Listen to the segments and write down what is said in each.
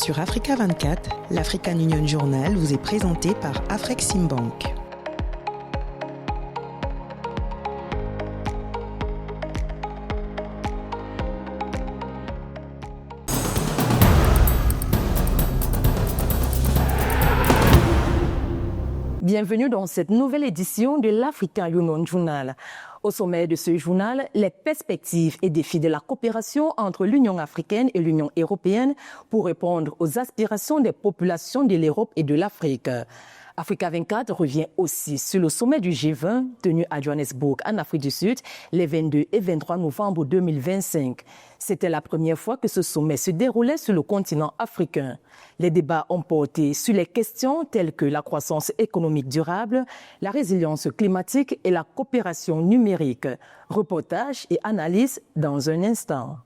Sur Africa 24, l'African Union Journal vous est présenté par Afreximbank. Bienvenue dans cette nouvelle édition de l'African Union Journal. Au sommet de ce journal, les perspectives et défis de la coopération entre l'Union africaine et l'Union européenne pour répondre aux aspirations des populations de l'Europe et de l'Afrique. Africa 24 revient aussi sur le sommet du G20 tenu à Johannesburg en Afrique du Sud les 22 et 23 novembre 2025. C'était la première fois que ce sommet se déroulait sur le continent africain. Les débats ont porté sur les questions telles que la croissance économique durable, la résilience climatique et la coopération numérique. Reportage et analyse dans un instant.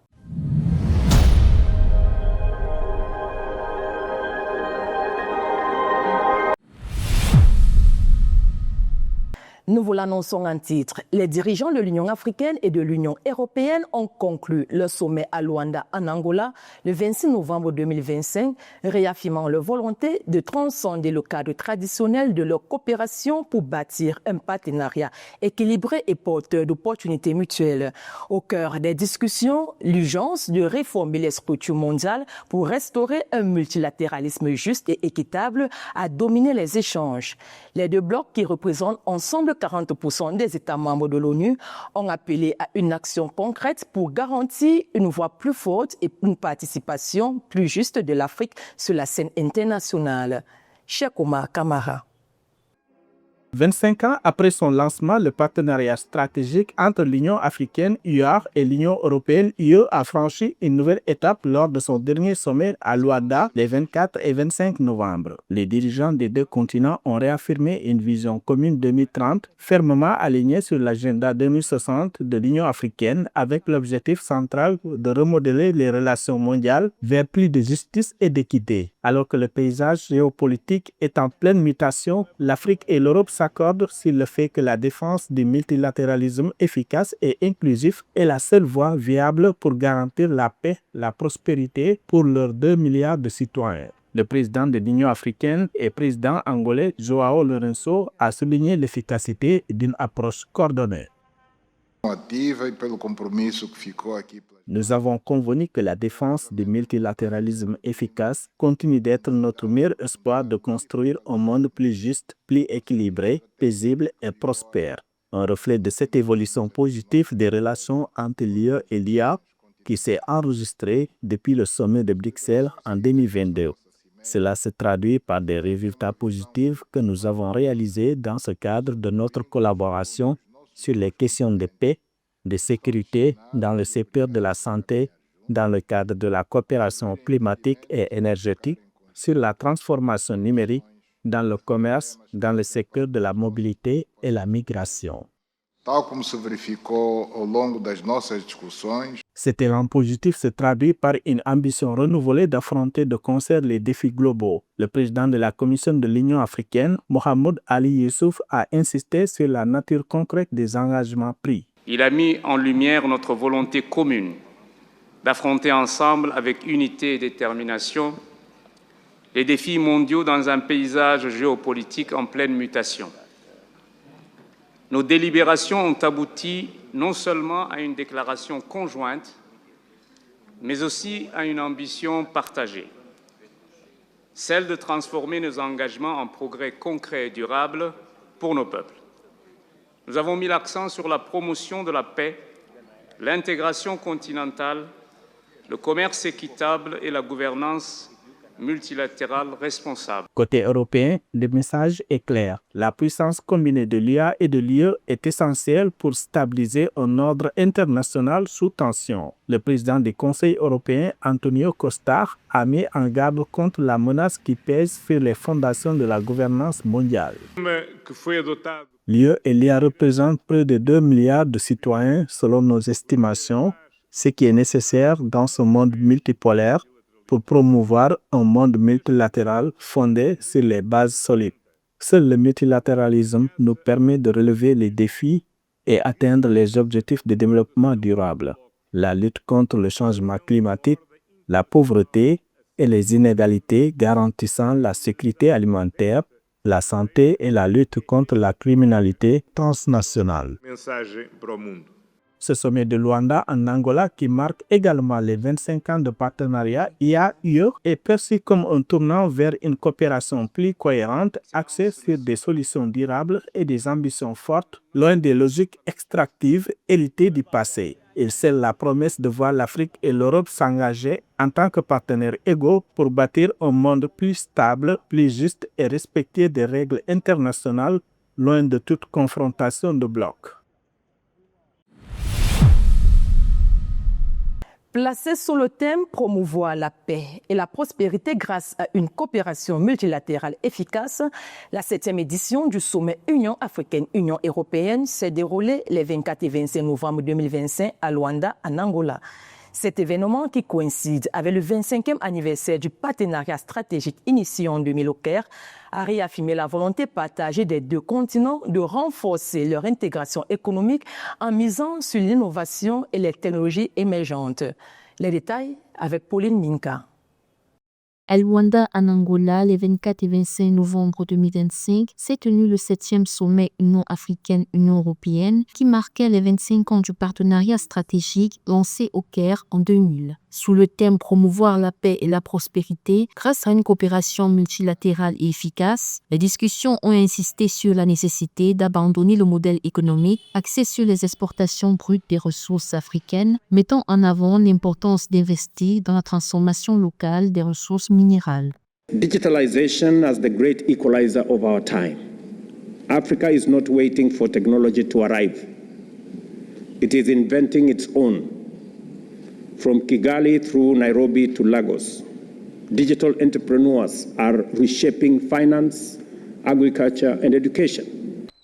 Nous vous l'annonçons en titre. Les dirigeants de l'Union africaine et de l'Union européenne ont conclu le sommet à Luanda en Angola le 26 novembre 2025, réaffirmant leur volonté de transcender le cadre traditionnel de leur coopération pour bâtir un partenariat équilibré et porteur d'opportunités mutuelles. Au cœur des discussions, l'urgence de réformer les structures mondiales pour restaurer un multilatéralisme juste et équitable a dominé les échanges. Les deux blocs qui représentent ensemble 40% des États membres de l'ONU ont appelé à une action concrète pour garantir une voix plus forte et une participation plus juste de l'Afrique sur la scène internationale. Cheikh Oumar Kamara. 25 ans après son lancement, le partenariat stratégique entre l'Union africaine, UAR, et l'Union européenne, UE, a franchi une nouvelle étape lors de son dernier sommet à Luanda les 24 et 25 novembre. Les dirigeants des deux continents ont réaffirmé une vision commune 2030, fermement alignée sur l'agenda 2060 de l'Union africaine, avec l'objectif central de remodeler les relations mondiales vers plus de justice et d'équité. Alors que le paysage géopolitique est en pleine mutation, l'Afrique et l'Europe s'accordent sur le fait que la défense du multilatéralisme efficace et inclusif est la seule voie viable pour garantir la paix, la prospérité pour leurs 2 milliards de citoyens. Le président de l'Union africaine et président angolais João Lourenço a souligné l'efficacité d'une approche coordonnée. Nous avons convenu que la défense du multilatéralisme efficace continue d'être notre meilleur espoir de construire un monde plus juste, plus équilibré, paisible et prospère. Un reflet de cette évolution positive des relations entre l'UE et l'IA qui s'est enregistrée depuis le sommet de Bruxelles en 2022. Cela se traduit par des résultats positifs que nous avons réalisés dans ce cadre de notre collaboration sur les questions de paix, de sécurité dans le secteur de la santé, dans le cadre de la coopération climatique et énergétique, sur la transformation numérique, dans le commerce, dans le secteur de la mobilité et la migration. Cet élan positif se traduit par une ambition renouvelée d'affronter de concert les défis globaux. Le président de la Commission de l'Union africaine, Mohamed Ali Youssouf, a insisté sur la nature concrète des engagements pris. Il a mis en lumière notre volonté commune d'affronter ensemble avec unité et détermination les défis mondiaux dans un paysage géopolitique en pleine mutation. Nos délibérations ont abouti non seulement à une déclaration conjointe, mais aussi à une ambition partagée, celle de transformer nos engagements en progrès concrets et durables pour nos peuples. Nous avons mis l'accent sur la promotion de la paix, l'intégration continentale, le commerce équitable et la gouvernance multilatérale responsable. Côté européen, le message est clair. La puissance combinée de l'UA et de l'UE est essentielle pour stabiliser un ordre international sous tension. Le président du Conseil européen, Antonio Costa, a mis en garde contre la menace qui pèse sur les fondations de la gouvernance mondiale. L'UE et l'UA représentent près de 2 milliards de citoyens selon nos estimations, ce qui est nécessaire dans ce monde multipolaire pour promouvoir un monde multilatéral fondé sur les bases solides. Seul le multilatéralisme nous permet de relever les défis et atteindre les objectifs de développement durable. La lutte contre le changement climatique, la pauvreté, et les inégalités, garantissant la sécurité alimentaire, la santé et la lutte contre la criminalité transnationale. Ce sommet de Luanda en Angola, qui marque également les 25 ans de partenariat IA-UE, est perçu comme un tournant vers une coopération plus cohérente, axée sur des solutions durables et des ambitions fortes, loin des logiques extractives héritées du passé. Il scelle la promesse de voir l'Afrique et l'Europe s'engager en tant que partenaires égaux pour bâtir un monde plus stable, plus juste et respecter des règles internationales, loin de toute confrontation de blocs. Placé sous le thème « Promouvoir la paix et la prospérité grâce à une coopération multilatérale efficace », la 7e édition du sommet Union africaine-Union européenne s'est déroulée les 24 et 25 novembre 2025 à Luanda, en Angola. Cet événement, qui coïncide avec le 25e anniversaire du partenariat stratégique initié en 2000 au Caire, a réaffirmé la volonté partagée des deux continents de renforcer leur intégration économique en misant sur l'innovation et les technologies émergentes. Les détails avec Pauline Minka. À Luanda, en Angola, les 24 et 25 novembre 2025, s'est tenu le 7e sommet Union africaine-Union européenne qui marquait les 25 ans du partenariat stratégique lancé au Caire en 2000. Sous le thème « Promouvoir la paix et la prospérité grâce à une coopération multilatérale et efficace », les discussions ont insisté sur la nécessité d'abandonner le modèle économique axé sur les exportations brutes des ressources africaines, mettant en avant l'importance d'investir dans la transformation locale des ressources minérales. Digitalization as the great equalizer of our time. Africa is not waiting for technology to arrive. It is inventing its own. From Kigali through Nairobi to Lagos, digital entrepreneurs are reshaping finance, agriculture and education.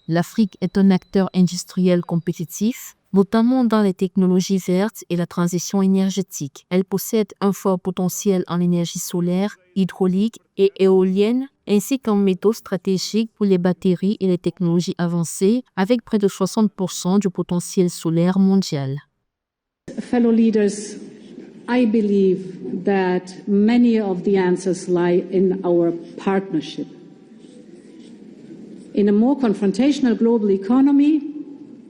L'Afrique est un acteur industriel compétitif, notamment dans les technologies vertes et la transition énergétique. Elle possède un fort potentiel en énergie solaire, hydraulique et éolienne, ainsi qu'en métaux stratégiques pour les batteries et les technologies avancées, avec près de 60% du potentiel solaire mondial. Fellow leaders, I believe that many of the answers lie in our partnership. In a more confrontational global economy,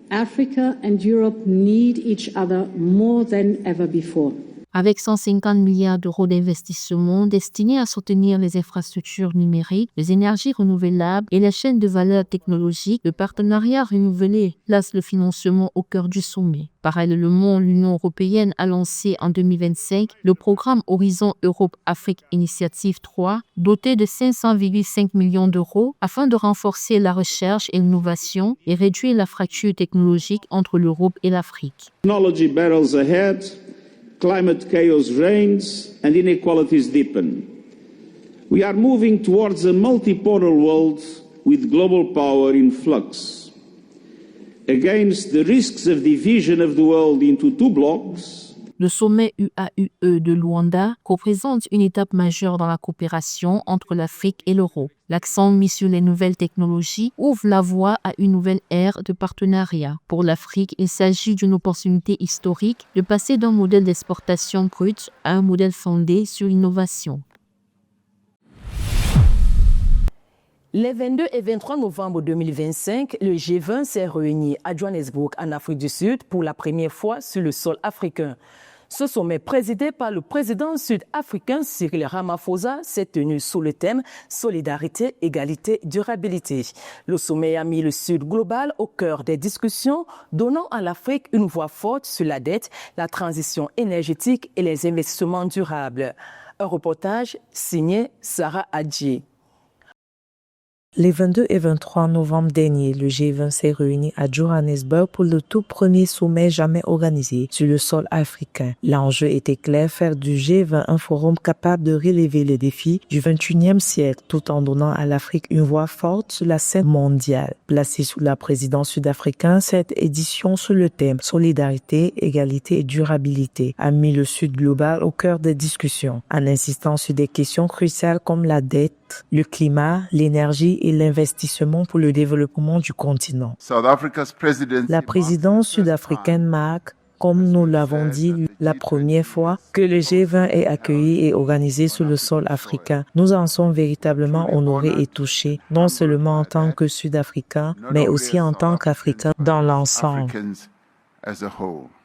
Africa and Europe need each other more than ever before. Avec 150 milliards d'euros d'investissement destinés à soutenir les infrastructures numériques, les énergies renouvelables et les chaînes de valeur technologique, le partenariat renouvelé place le financement au cœur du sommet. Parallèlement, l'Union européenne a lancé en 2025 le programme Horizon Europe-Afrique Initiative 3, doté de 500,5 millions d'euros afin de renforcer la recherche et l'innovation et réduire la fracture technologique entre l'Europe et l'Afrique. Technology barrels ahead. Climate chaos reigns and inequalities deepen. We are moving towards a multipolar world with global power in flux. Against the risks of division of the world into two blocs, le sommet UAUE de Luanda représente une étape majeure dans la coopération entre l'Afrique et l'Europe. L'accent mis sur les nouvelles technologies ouvre la voie à une nouvelle ère de partenariat. Pour l'Afrique, il s'agit d'une opportunité historique de passer d'un modèle d'exportation brute à un modèle fondé sur l'innovation. Les 22 et 23 novembre 2025, le G20 s'est réuni à Johannesburg, en Afrique du Sud, pour la première fois sur le sol africain. Ce sommet, présidé par le président sud-africain Cyril Ramaphosa, s'est tenu sous le thème « Solidarité, égalité, durabilité ». Le sommet a mis le Sud global au cœur des discussions, donnant à l'Afrique une voix forte sur la dette, la transition énergétique et les investissements durables. Un reportage signé Sarah Adji. Les 22 et 23 novembre dernier, le G20 s'est réuni à Johannesburg pour le tout premier sommet jamais organisé sur le sol africain. L'enjeu était clair, faire du G20 un forum capable de relever les défis du 21e siècle, tout en donnant à l'Afrique une voix forte sur la scène mondiale. Placée sous la présidence sud-africaine, cette édition sur le thème « Solidarité, égalité et durabilité » a mis le Sud global au cœur des discussions, en insistant sur des questions cruciales comme la dette, le climat, l'énergie et l'investissement pour le développement du continent. La présidence sud-africaine marque comme nous l'avons dit la première fois, que le G20 est accueilli et organisé sur le sol africain. Nous en sommes véritablement honorés et touchés, non seulement en tant que Sud-Africains, mais aussi en tant qu'Africains dans l'ensemble.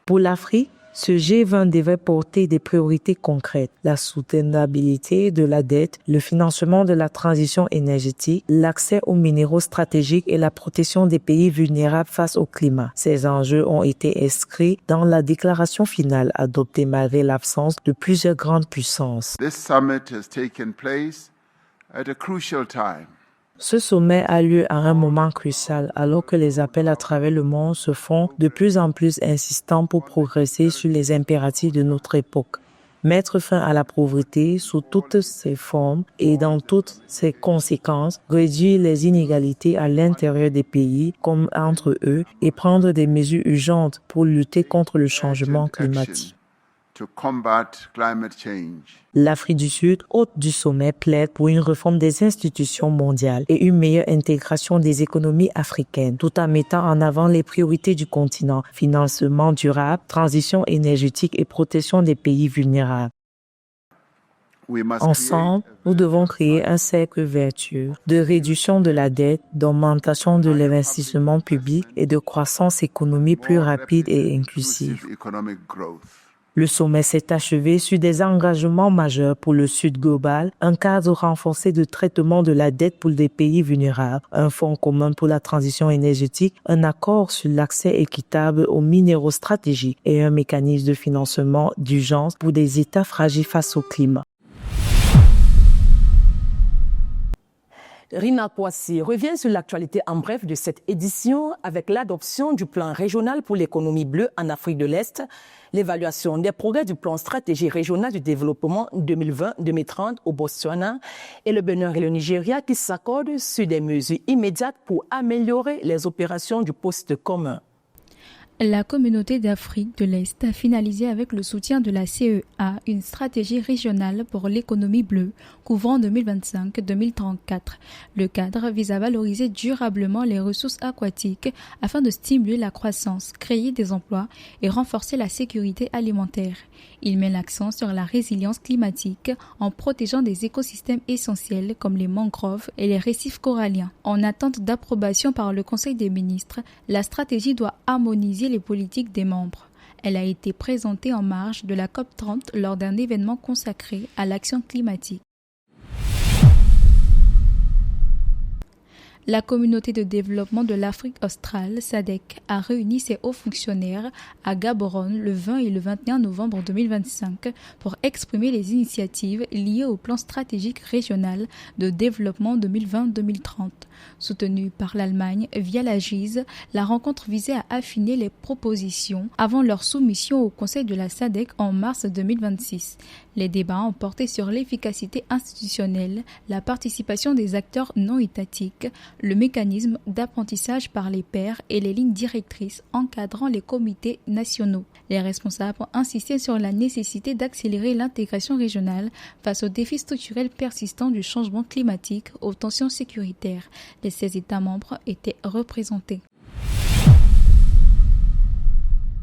Pour l'Afrique, ce G20 devait porter des priorités concrètes, la soutenabilité de la dette, le financement de la transition énergétique, l'accès aux minéraux stratégiques et la protection des pays vulnérables face au climat. Ces enjeux ont été inscrits dans la déclaration finale adoptée malgré l'absence de plusieurs grandes puissances. This summit has taken place at a crucial time. Ce sommet a lieu à un moment crucial alors que les appels à travers le monde se font de plus en plus insistants pour progresser sur les impératifs de notre époque. Mettre fin à la pauvreté sous toutes ses formes et dans toutes ses conséquences, réduire les inégalités à l'intérieur des pays comme entre eux et prendre des mesures urgentes pour lutter contre le changement climatique. L'Afrique du Sud, hôte du sommet, plaide pour une réforme des institutions mondiales et une meilleure intégration des économies africaines, tout en mettant en avant les priorités du continent, financement durable, transition énergétique et protection des pays vulnérables. Ensemble, nous devons créer un cercle vertueux de réduction de la dette, d'augmentation de l'investissement public et de croissance économique plus rapide et inclusive. Le sommet s'est achevé sur des engagements majeurs pour le Sud global, un cadre renforcé de traitement de la dette pour les pays vulnérables, un fonds commun pour la transition énergétique, un accord sur l'accès équitable aux minéraux stratégiques et un mécanisme de financement d'urgence pour des États fragiles face au climat. Rina Kouassi revient sur l'actualité en bref de cette édition avec l'adoption du plan régional pour l'économie bleue en Afrique de l'Est, l'évaluation des progrès du plan stratégie régional du développement 2020-2030 au Botswana et le Bénin et le Nigeria qui s'accordent sur des mesures immédiates pour améliorer les opérations du poste commun. La communauté d'Afrique de l'Est a finalisé avec le soutien de la CEA une stratégie régionale pour l'économie bleue couvrant 2025-2034. Le cadre vise à valoriser durablement les ressources aquatiques afin de stimuler la croissance, créer des emplois et renforcer la sécurité alimentaire. Il met l'accent sur la résilience climatique en protégeant des écosystèmes essentiels comme les mangroves et les récifs coralliens. En attente d'approbation par le Conseil des ministres, la stratégie doit harmoniser les politiques des membres. Elle a été présentée en marge de la COP30 lors d'un événement consacré à l'action climatique. La communauté de développement de l'Afrique australe, SADC, a réuni ses hauts fonctionnaires à Gaborone le 20 et le 21 novembre 2025 pour exprimer les initiatives liées au plan stratégique régional de développement 2020-2030. Soutenue par l'Allemagne via la GIZ, la rencontre visait à affiner les propositions avant leur soumission au Conseil de la SADC en mars 2026. Les débats ont porté sur l'efficacité institutionnelle, la participation des acteurs non étatiques, le mécanisme d'apprentissage par les pairs et les lignes directrices encadrant les comités nationaux. Les responsables ont insisté sur la nécessité d'accélérer l'intégration régionale face aux défis structurels persistants du changement climatique aux tensions sécuritaires. Les 16 États membres étaient représentés.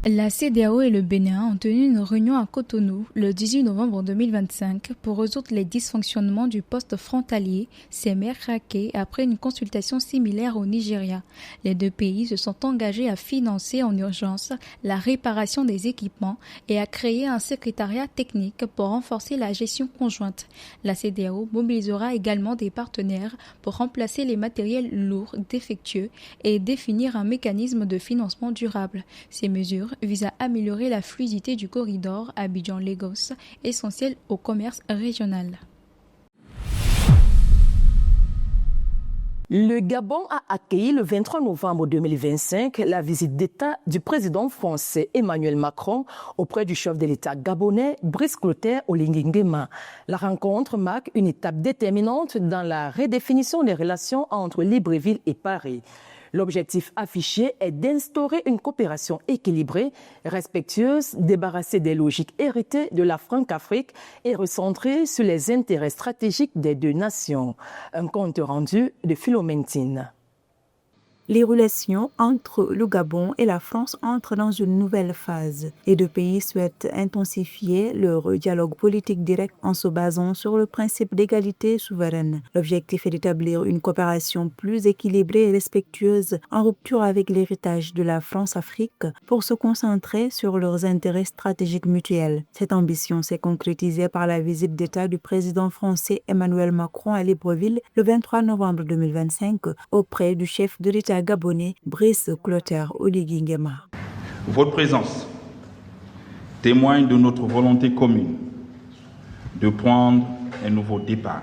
La CEDEAO et le Bénin ont tenu une réunion à Cotonou le 18 novembre 2025 pour résoudre les dysfonctionnements du poste frontalier Sémère-Raké après une consultation similaire au Nigeria. Les deux pays se sont engagés à financer en urgence la réparation des équipements et à créer un secrétariat technique pour renforcer la gestion conjointe. La CEDEAO mobilisera également des partenaires pour remplacer les matériels lourds défectueux et définir un mécanisme de financement durable. Ces mesures vise à améliorer la fluidité du corridor Abidjan-Lagos, essentiel au commerce régional. Le Gabon a accueilli le 23 novembre 2025 la visite d'État du président français Emmanuel Macron auprès du chef de l'État gabonais Brice Clotaire Oligui Nguema. La rencontre marque une étape déterminante dans la redéfinition des relations entre Libreville et Paris. L'objectif affiché est d'instaurer une coopération équilibrée, respectueuse, débarrassée des logiques héritées de la Franc-Afrique et recentrée sur les intérêts stratégiques des deux nations. Un compte rendu de Philomène Tine. Les relations entre le Gabon et la France entrent dans une nouvelle phase. Les deux pays souhaitent intensifier leur dialogue politique direct en se basant sur le principe d'égalité souveraine. L'objectif est d'établir une coopération plus équilibrée et respectueuse en rupture avec l'héritage de la France-Afrique pour se concentrer sur leurs intérêts stratégiques mutuels. Cette ambition s'est concrétisée par la visite d'État du président français Emmanuel Macron à Libreville le 23 novembre 2025 auprès du chef de l'État gabonais Brice Clotaire Oligui Nguema. Votre présence témoigne de notre volonté commune de prendre un nouveau départ,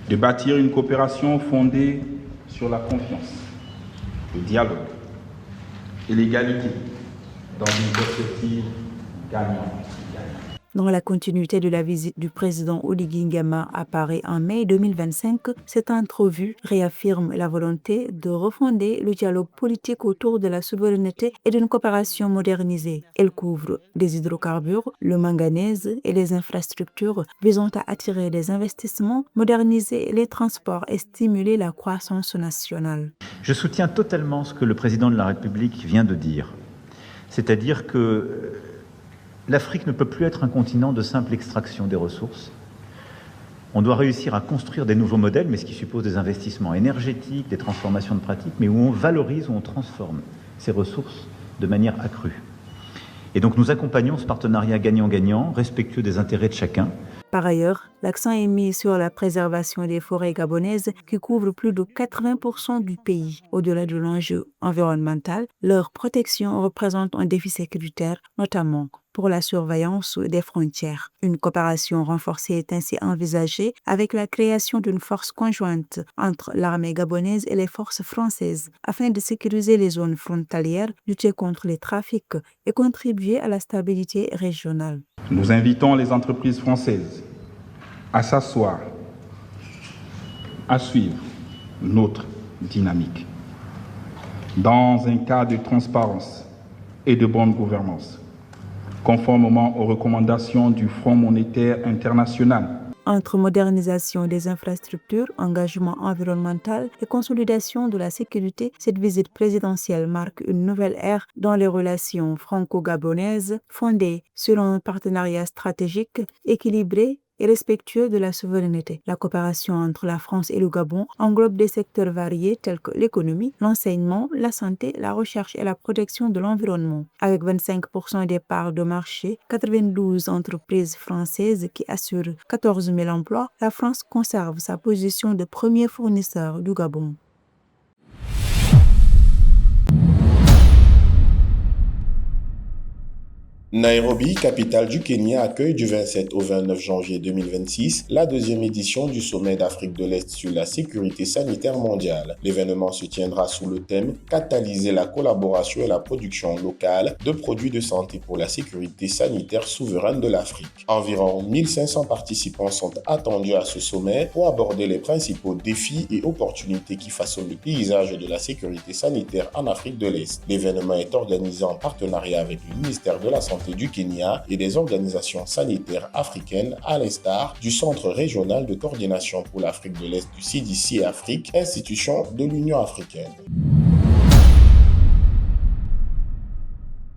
de bâtir une coopération fondée sur la confiance, le dialogue et l'égalité dans une perspective gagnante. Dans la continuité de la visite du président Oligui Nguema à Paris en mai 2025, cette entrevue réaffirme la volonté de refonder le dialogue politique autour de la souveraineté et d'une coopération modernisée. Elle couvre les hydrocarbures, le manganèse et les infrastructures visant à attirer des investissements, moderniser les transports et stimuler la croissance nationale. Je soutiens totalement ce que le président de la République vient de dire, c'est-à-dire que l'Afrique ne peut plus être un continent de simple extraction des ressources. On doit réussir à construire des nouveaux modèles, mais ce qui suppose des investissements énergétiques, des transformations de pratiques, mais où on valorise, où on transforme ces ressources de manière accrue. Et donc nous accompagnons ce partenariat gagnant-gagnant, respectueux des intérêts de chacun. Par ailleurs, l'accent est mis sur la préservation des forêts gabonaises qui couvrent plus de 80% du pays. Au-delà de l'enjeu environnemental, leur protection représente un défi sécuritaire, notamment pour la surveillance des frontières. Une coopération renforcée est ainsi envisagée avec la création d'une force conjointe entre l'armée gabonaise et les forces françaises afin de sécuriser les zones frontalières, lutter contre les trafics et contribuer à la stabilité régionale. Nous invitons les entreprises françaises à s'asseoir, à suivre notre dynamique dans un cadre de transparence et de bonne gouvernance, conformément aux recommandations du Fonds monétaire international. Entre modernisation des infrastructures, engagement environnemental et consolidation de la sécurité, cette visite présidentielle marque une nouvelle ère dans les relations franco-gabonaises fondées sur un partenariat stratégique équilibré et respectueux de la souveraineté. La coopération entre la France et le Gabon englobe des secteurs variés tels que l'économie, l'enseignement, la santé, la recherche et la protection de l'environnement. Avec 25% des parts de marché, 92 entreprises françaises qui assurent 14 000 emplois, la France conserve sa position de premier fournisseur du Gabon. Nairobi, capitale du Kenya, accueille du 27 au 29 janvier 2026 la deuxième édition du sommet d'Afrique de l'Est sur la sécurité sanitaire mondiale. L'événement se tiendra sous le thème « Catalyser la collaboration et la production locale de produits de santé pour la sécurité sanitaire souveraine de l'Afrique ». Environ 1500 participants sont attendus à ce sommet pour aborder les principaux défis et opportunités qui façonnent le paysage de la sécurité sanitaire en Afrique de l'Est. L'événement est organisé en partenariat avec le ministère de la Santé du Kenya et des organisations sanitaires africaines à l'instar du Centre régional de coordination pour l'Afrique de l'Est du CDC Afrique, institution de l'Union africaine.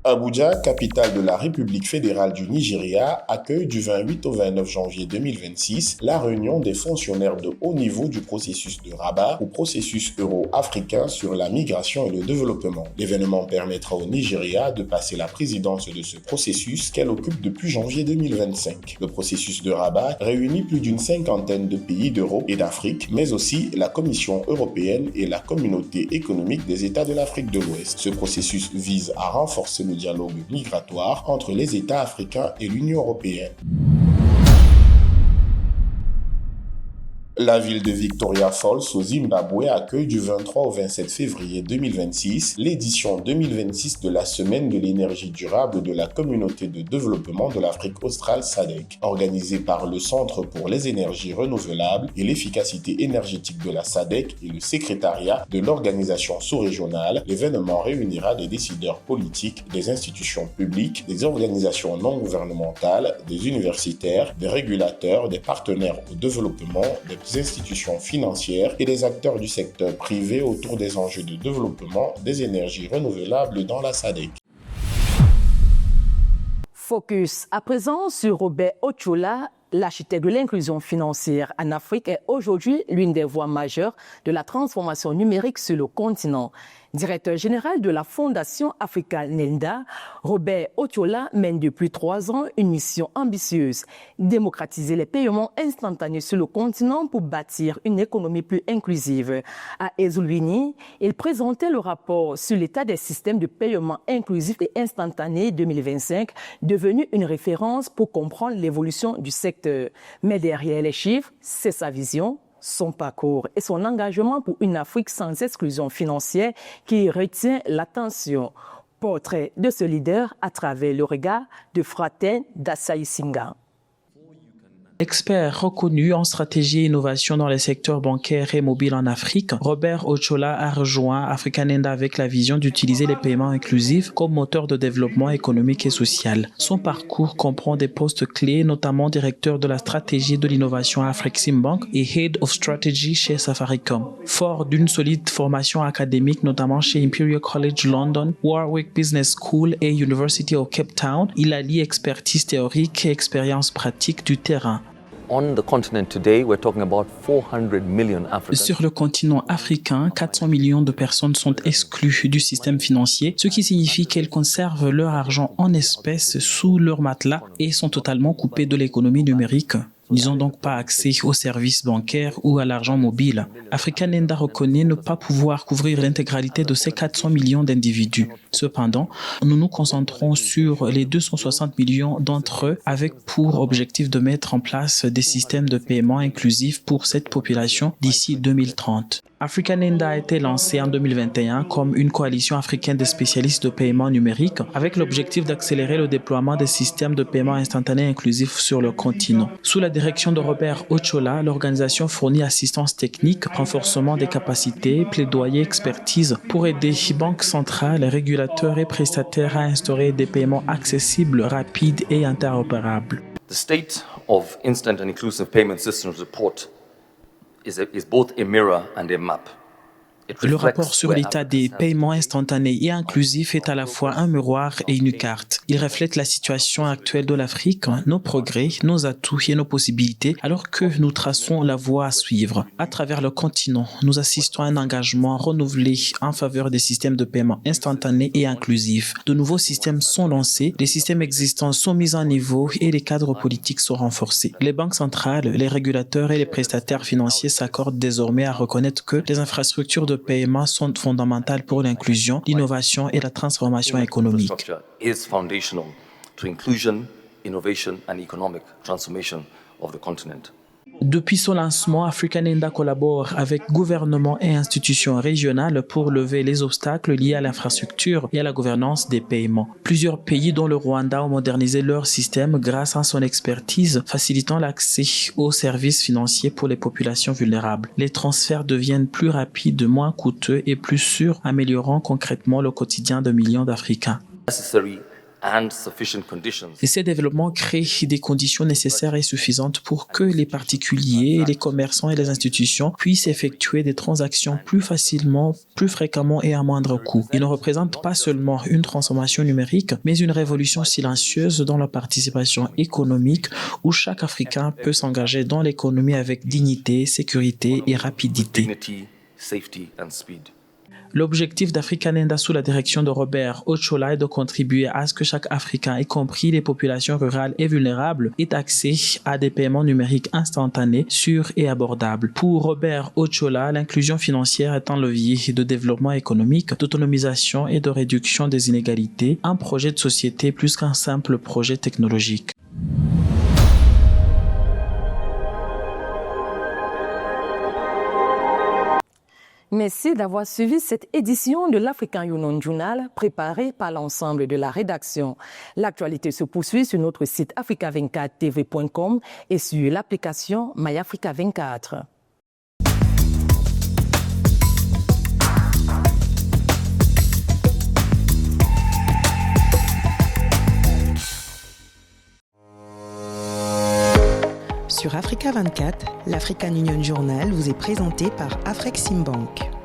Abuja, capitale de la République fédérale du Nigeria, accueille du 28 au 29 janvier 2026 la réunion des fonctionnaires de haut niveau du processus de Rabat ou processus euro-africain sur la migration et le développement. L'événement permettra au Nigeria de passer la présidence de ce processus qu'elle occupe depuis janvier 2025. Le processus de Rabat réunit plus d'une cinquantaine de pays d'Europe et d'Afrique, mais aussi la Commission européenne et la Communauté économique des États de l'Afrique de l'Ouest. Ce processus vise à renforcer le dialogue migratoire entre les États africains et l'Union européenne. La ville de Victoria Falls au Zimbabwe accueille du 23 au 27 février 2026 l'édition 2026 de la Semaine de l'énergie durable de la Communauté de développement de l'Afrique australe SADC. Organisée par le Centre pour les énergies renouvelables et l'efficacité énergétique de la SADC et le secrétariat de l'organisation sous-régionale, l'événement réunira des décideurs politiques, des institutions publiques, des organisations non gouvernementales, des universitaires, des régulateurs, des partenaires au développement, des institutions financières et des acteurs du secteur privé autour des enjeux de développement des énergies renouvelables dans la SADC. Focus à présent sur Robert Ochola. L'architecte de l'inclusion financière en Afrique est aujourd'hui l'une des voies majeures de la transformation numérique sur le continent. Directeur général de la Fondation Africa Nenda, Robert Ochola mène depuis 3 ans une mission ambitieuse, démocratiser les paiements instantanés sur le continent pour bâtir une économie plus inclusive. À Ezulwini, il présentait le rapport sur l'état des systèmes de paiement inclusifs et instantanés 2025, devenu une référence pour comprendre l'évolution du secteur. Mais derrière les chiffres, c'est sa vision, son parcours et son engagement pour une Afrique sans exclusion financière qui retient l'attention. Portrait de ce leader à travers le regard de Fraten Dassaïsinga. Expert reconnu en stratégie et innovation dans les secteurs bancaires et mobiles en Afrique, Robert Ochola a rejoint Africa Nenda avec la vision d'utiliser les paiements inclusifs comme moteur de développement économique et social. Son parcours comprend des postes clés, notamment directeur de la stratégie de l'innovation à Afreximbank et Head of Strategy chez Safaricom. Fort d'une solide formation académique, notamment chez Imperial College London, Warwick Business School et University of Cape Town, il allie expertise théorique et expérience pratique du terrain. Sur le continent africain, 400 millions de personnes sont exclues du système financier, ce qui signifie qu'elles conservent leur argent en espèces sous leur matelas et sont totalement coupées de l'économie numérique. Ils n'ont donc pas accès aux services bancaires ou à l'argent mobile. Africa Nenda reconnaît ne pas pouvoir couvrir l'intégralité de ces 400 millions d'individus. Cependant, nous nous concentrons sur les 260 millions d'entre eux avec pour objectif de mettre en place des systèmes de paiement inclusifs pour cette population d'ici 2030. Africa Nenda a été lancé en 2021 comme une coalition africaine des spécialistes de paiement numérique avec l'objectif d'accélérer le déploiement des systèmes de paiement instantané inclusifs sur le continent. Sous la direction de Robert Ochola, l'organisation fournit assistance technique, renforcement des capacités, plaidoyer, expertise pour aider banques centrales, régulateurs et prestataires à instaurer des paiements accessibles, rapides et interopérables. The State of Instant and Inclusive Payment Systems report is both a mirror and a map. Le rapport sur l'état des paiements instantanés et inclusifs est à la fois un miroir et une carte. Il reflète la situation actuelle de l'Afrique, nos progrès, nos atouts et nos possibilités, alors que nous traçons la voie à suivre. À travers le continent, nous assistons à un engagement renouvelé en faveur des systèmes de paiement instantanés et inclusifs. De nouveaux systèmes sont lancés, les systèmes existants sont mis en niveau et les cadres politiques sont renforcés. Les banques centrales, les régulateurs et les prestataires financiers s'accordent désormais à reconnaître que les infrastructures de paiement sont fondamentales pour l'inclusion, l'innovation et la transformation économique. Depuis son lancement, Africa Nenda collabore avec gouvernements et institutions régionales pour lever les obstacles liés à l'infrastructure et à la gouvernance des paiements. Plusieurs pays, dont le Rwanda, ont modernisé leur système grâce à son expertise, facilitant l'accès aux services financiers pour les populations vulnérables. Les transferts deviennent plus rapides, moins coûteux et plus sûrs, améliorant concrètement le quotidien de millions d'Africains. Et ces développements créent des conditions nécessaires et suffisantes pour que les particuliers, les commerçants et les institutions puissent effectuer des transactions plus facilement, plus fréquemment et à moindre coût. Ils ne représentent pas seulement une transformation numérique, mais une révolution silencieuse dans la participation économique où chaque Africain peut s'engager dans l'économie avec dignité, sécurité et rapidité. L'objectif d'Africa Nenda sous la direction de Robert Ochola est de contribuer à ce que chaque Africain, y compris les populations rurales et vulnérables, ait accès à des paiements numériques instantanés, sûrs et abordables. Pour Robert Ochola, l'inclusion financière est un levier de développement économique, d'autonomisation et de réduction des inégalités, un projet de société plus qu'un simple projet technologique. Merci d'avoir suivi cette édition de l'African Union Journal préparée par l'ensemble de la rédaction. L'actualité se poursuit sur notre site africa24tv.com et sur l'application MyAfrica 24. Sur Africa 24, l'African Union Journal vous est présenté par Afreximbank.